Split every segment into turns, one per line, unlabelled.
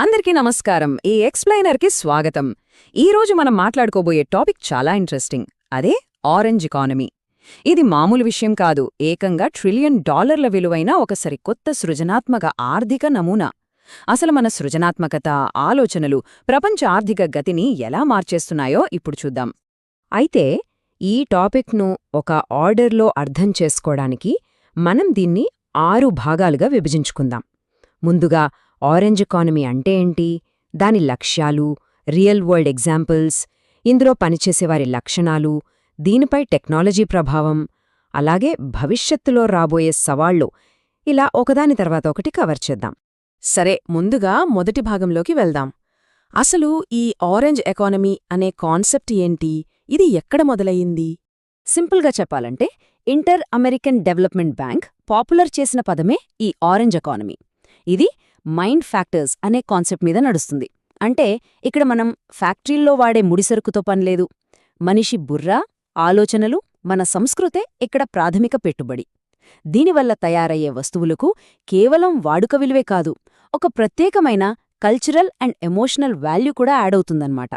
అందరికీ నమస్కారం. ఈ ఎక్స్ప్లెయినర్కి స్వాగతం. ఈరోజు మనం మాట్లాడుకోబోయే టాపిక్ చాలా ఇంట్రెస్టింగ్. అదే ఆరెంజ్ ఎకానమీ. ఇది మామూలు విషయం కాదు. ఏకంగా $1 ట్రిలియన్ విలువైన ఒక సరికొత్త సృజనాత్మక ఆర్థిక నమూనా. అసలు మన సృజనాత్మకత, ఆలోచనలు ప్రపంచ ఆర్థిక గతిని ఎలా మార్చేస్తున్నాయో ఇప్పుడు చూద్దాం. అయితే ఈ టాపిక్ను ఒక ఆర్డర్లో అర్థం చేసుకోవడానికి మనం దీన్ని 6 భాగాలుగా విభజించుకుందాం. ముందుగా ఆరెంజ్ ఎకానమీ అంటే ఏంటి, దాని లక్ష్యాలు, రియల్ వరల్డ్ ఎగ్జాంపుల్స్, ఇందులో పనిచేసేవారి లక్షణాలు, దీనిపై టెక్నాలజీ ప్రభావం, అలాగే భవిష్యత్తులో రాబోయే సవాళ్లు, ఇలా ఒకదాని తర్వాత ఒకటి కవర్ చేద్దాం.
సరే, ముందుగా మొదటి భాగంలోకి వెళ్దాం. అసలు ఈ ఆరెంజ్ ఎకానమీ అనే కాన్సెప్ట్ ఏంటి? ఇది ఎక్కడ మొదలయ్యింది?
సింపుల్గా చెప్పాలంటే inter American development bank popular చేసిన పదమే ఈ ఆరెంజ్ ఎకానమీ. ఇది మైండ్ ఫ్యాక్టర్స్ అనే కాన్సెప్ట్ మీద నడుస్తుంది. అంటే ఇక్కడ మనం ఫ్యాక్టరీల్లో వాడే ముడిసరుకుతో పనిలేదు. మనిషి బుర్ర, ఆలోచనలు, మన సంస్కృతే ఇక్కడ ప్రాథమిక పెట్టుబడి. దీనివల్ల తయారయ్యే వస్తువులకు కేవలం వాడుక విలువే కాదు, ఒక ప్రత్యేకమైన కల్చరల్ అండ్ ఎమోషనల్ వాల్యూ కూడా యాడ్ అవుతుందన్నమాట.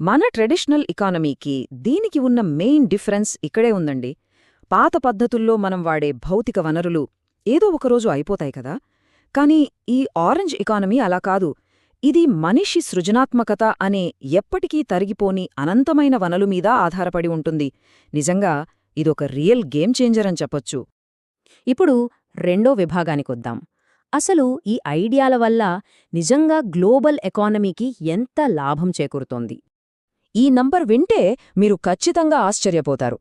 మన ట్రెడిషనల్ ఎకానమీకి దీనికి ఉన్న మెయిన్ డిఫరెన్స్ ఇక్కడే ఉందండి. పాత పద్ధతుల్లో మనం వాడే భౌతిక వనరులు ఏదో ఒకరోజు అయిపోతాయి కదా. కానీ ఈ ఆరెంజ్ ఎకానమీ అలా కాదు. ఇది మనిషి సృజనాత్మకత అనే ఎప్పటికీ తరిగిపోని అనంతమైన వనరుల మీద ఆధారపడి ఉంటుంది. నిజంగా ఇదొక రియల్ గేమ్ చేంజర్ అని చెప్పొచ్చు.
ఇప్పుడు రెండో విభాగానికొద్దాం. అసలు ఈ ఐడియాల వల్ల నిజంగా గ్లోబల్ ఎకానమీకి ఎంత లాభం చేకూరుతోంది?
ఈ నంబర్ వింటే మీరు ఖచ్చితంగా ఆశ్చర్యపోతారు.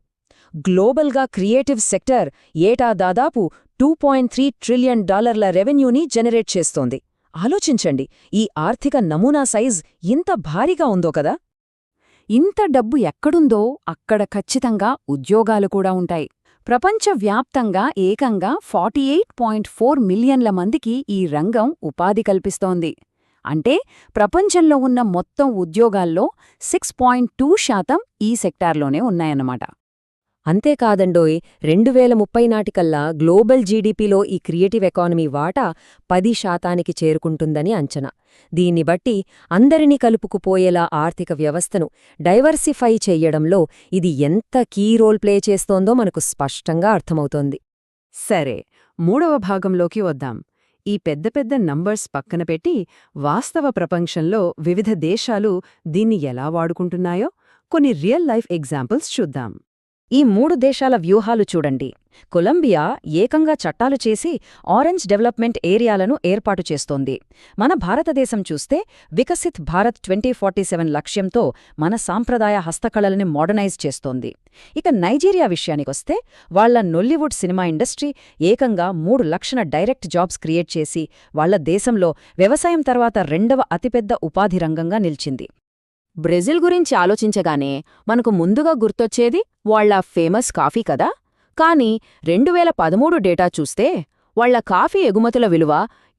గ్లోబల్గా క్రియేటివ్ సెక్టర్ ఏటా దాదాపు $2.3 ట్రిలియన్ రెవెన్యూని జనరేట్ చేస్తోంది. ఆలోచించండి, ఈ ఆర్థిక నమూనా సైజ్ ఇంత భారీగా ఉందో కదా.
ఇంత డబ్బు ఎక్కడుందో అక్కడ ఖచ్చితంగా ఉద్యోగాలు కూడా ఉంటాయి. ప్రపంచవ్యాప్తంగా ఏకంగా 48.4 మిలియన్ల మందికి ఈ రంగం ఉపాధి కల్పిస్తోంది. అంటే ప్రపంచంలో ఉన్న మొత్తం ఉద్యోగాల్లో 6.2% ఈ సెక్టార్లోనే ఉన్నాయన్నమాట.
అంతేకాదండోయ్, 2030 నాటికల్లా గ్లోబల్ జీడీపీలో ఈ క్రియేటివ్ ఎకానమీ వాటా 10% చేరుకుంటుందని అంచనా. దీన్ని బట్టి అందరినీ కలుపుకుపోయేలా ఆర్థిక వ్యవస్థను డైవర్సిఫై చెయ్యడంలో ఇది ఎంత కీ రోల్ ప్లే చేస్తోందో మనకు స్పష్టంగా అర్థమవుతోంది.
సరే, మూడవ భాగంలోకి వద్దాం. ఈ పెద్ద పెద్ద నంబర్స్ పక్కన పెట్టి వాస్తవ ప్రపంచంలో వివిధ దేశాలు దీన్ని ఎలా వాడుకుంటున్నాయో కొన్ని రియల్ లైఫ్ ఎగ్జాంపుల్స్ చూద్దాం.
ఈ 3 దేశాల వ్యూహాలు చూడండి. కొలంబియా ఏకంగా చట్టాలు చేసి ఆరెంజ్ డెవలప్మెంట్ ఏరియాలను ఏర్పాటు చేస్తోంది. మన భారతదేశం చూస్తే వికసిత్ భారత్ 2047 లక్ష్యంతో మన సాంప్రదాయ హస్తకళలని మోడర్నైజ్ చేస్తోంది. ఇక నైజీరియా విషయానికొస్తే వాళ్ల నొల్లీవుడ్ సినిమా ఇండస్ట్రీ ఏకంగా 3 లక్షల డైరెక్ట్ జాబ్స్ క్రియేట్ చేసి వాళ్ల దేశంలో వ్యవసాయం తర్వాత 2వ అతిపెద్ద ఉపాధి రంగంగా నిలిచింది.
బ్రెజిల్ గురించి ఆలోచించగానే మనకు ముందుగా గుర్తొచ్చేది వాళ్ల ఫేమస్ కాఫీ కదా. కానీ 2013 డేటా చూస్తే వాళ్ల కాఫీ ఎగుమతుల విలువ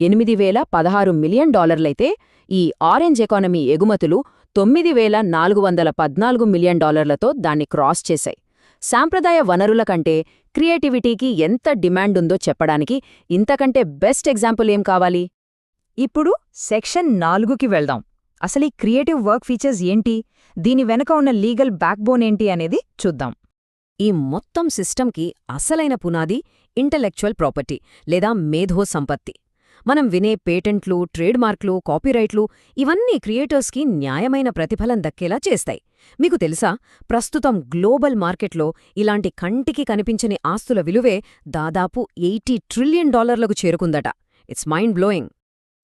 $8,016 మిలియన్ ఈ ఆరెంజ్ ఎకానమీ ఎగుమతులు $9,414 మిలియన్ దాన్ని క్రాస్ చేశాయి. సాంప్రదాయ వనరుల కంటే క్రియేటివిటీకి ఎంత డిమాండుందో చెప్పడానికి ఇంతకంటే బెస్ట్ ఎగ్జాంపుల్ ఏం కావాలి?
ఇప్పుడు సెక్షన్ 4కి వెళ్దాం. అసలు ఈ క్రియేటివ్ వర్క్ ఫీచర్స్ ఏంటి, దీని వెనక ఉన్న లీగల్ బ్యాక్బోన్ ఏంటి అనేది చూద్దాం. ఈ మొత్తం సిస్టమ్కి అసలైన పునాది ఇంటలెక్చువల్ ప్రాపర్టీ లేదా మేధో సంపత్తి. మనం వినే పేటెంట్లు, ట్రేడ్మార్క్లు, కాపీరైట్లు ఇవన్నీ క్రియేటర్స్కి న్యాయమైన ప్రతిఫలం దక్కేలా చేస్తాయి. మీకు తెలుసా, ప్రస్తుతం గ్లోబల్ మార్కెట్లో ఇలాంటి కంటికి కనిపించని ఆస్తుల విలువే దాదాపు $80 ట్రిలియన్ చేరుకుందట. It's mind blowing.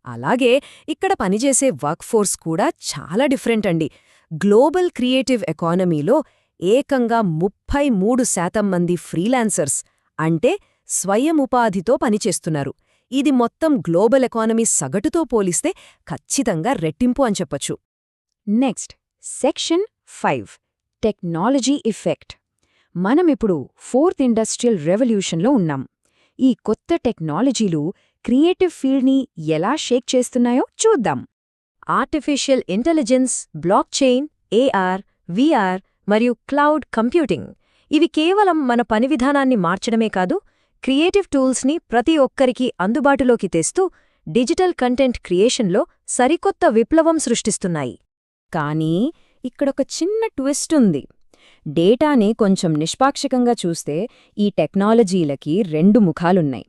అలాగే ఇక్కడ పనిచేసే వర్క్ ఫోర్స్ కూడా చాలా డిఫరెంట్ అండి. గ్లోబల్ క్రియేటివ్ ఎకానమీలో ఏకంగా 33% మంది ఫ్రీలాన్సర్స్ అంటే స్వయం ఉపాధితో పనిచేస్తున్నారు. ఇది మొత్తం గ్లోబల్ ఎకానమీ సగటుతో పోలిస్తే ఖచ్చితంగా రెట్టింపు అని చెప్పొచ్చు. Next, section 5 technology effect. మనమిప్పుడు 4th ఇండస్ట్రియల్ రెవల్యూషన్లో ఉన్నాం. ఈ కొత్త టెక్నాలజీలు క్రియేటివ్ ఫీల్డ్ని ఎలా షేక్ చేస్తున్నాయో చూద్దాం. Artificial intelligence, block chain, AR, VR మరియు క్లౌడ్ కంప్యూటింగ్ ఇవి కేవలం మన పని విధానాన్ని మార్చడమే కాదు, క్రియేటివ్ టూల్స్ని ప్రతి ఒక్కరికి అందుబాటులోకి తెస్తూ డిజిటల్ కంటెంట్ క్రియేషన్లో సరికొత్త విప్లవం సృష్టిస్తున్నాయి.
కానీ ఇక్కడొక చిన్న ట్విస్ట్ ఉంది. డేటాని కొంచెం నిష్పాక్షికంగా చూస్తే ఈ టెక్నాలజీలకి రెండు ముఖాలున్నాయి.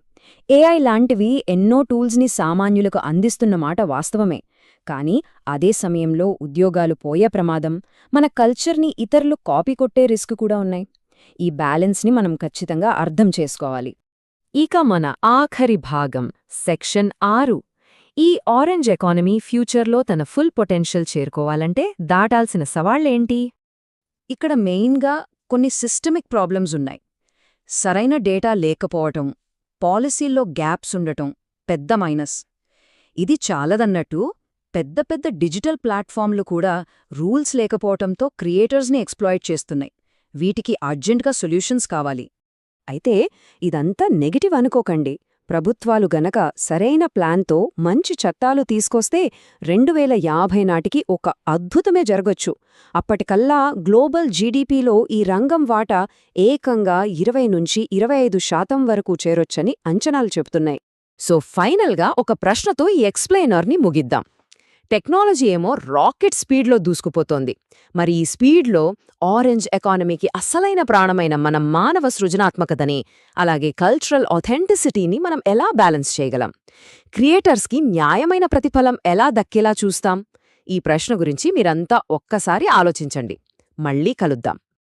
ఏఐ లాంటివి ఎన్నో టూల్స్ని సామాన్యులకు అందిస్తున్నమాట వాస్తవమే. కానీ అదే సమయంలో ఉద్యోగాలు పోయే ప్రమాదం, మన కల్చర్ని ఇతరులు కాపీ కొట్టే రిస్క్ కూడా ఉన్నాయి. ఈ బ్యాలెన్స్ని మనం ఖచ్చితంగా అర్థం చేసుకోవాలి.
ఇక మన ఆఖరి భాగం సెక్షన్ 6. ఈ ఆరెంజ్ ఎకానమీ ఫ్యూచర్లో తన ఫుల్ పొటెన్షియల్ చేరుకోవాలంటే దాటాల్సిన సవాళ్లేంటి? ఇక్కడ మెయిన్గా కొన్ని సిస్టమిక్ ప్రాబ్లమ్స్ ఉన్నాయి. సరైన డేటా లేకపోవటం, పాలసీల్లో గ్యాప్స్ ఉండటం పెద్ద మైనస్. ఇది చాలదన్నట్టు పెద్ద పెద్ద డిజిటల్ ప్లాట్ఫామ్లు కూడా రూల్స్ లేకపోవటంతో క్రియేటర్స్ని ఎక్స్‌ప్లాయిట్ చేస్తున్నాయి. వీటికి అర్జెంట్గా సొల్యూషన్స్ కావాలి.
అయితే ఇదంతా నెగటివ్ అనుకోకండి. ప్రభుత్వాలు గనక సరైన ప్లాన్తో మంచి చట్టాలు తీసుకొస్తే 2050 నాటికి ఒక అద్భుతమే జరగొచ్చు. అప్పటికల్లా గ్లోబల్ జీడీపీలో ఈ రంగం వాటా ఏకంగా 20-25% వరకు చేరొచ్చని అంచనాలు చెబుతున్నాయి.
సో ఫైనల్గా ఒక ప్రశ్నతో ఈ ఎక్స్‌ప్లెయినర్ని ముగిద్దాం. టెక్నాలజీ ఏమో రాకెట్ స్పీడ్లో దూసుకుపోతోంది. మరి ఈ స్పీడ్లో ఆరెంజ్ ఎకానమీకి అసలైన ప్రాణమైన మన మానవ సృజనాత్మకతని, అలాగే కల్చరల్ ఆథెంటిసిటీని మనం ఎలా బ్యాలెన్స్ చేయగలం? క్రియేటర్స్కి న్యాయమైన ప్రతిఫలం ఎలా దక్కేలా చూస్తాం? ఈ ప్రశ్న గురించి మీరంతా ఒక్కసారి ఆలోచించండి. మళ్ళీ కలుద్దాం.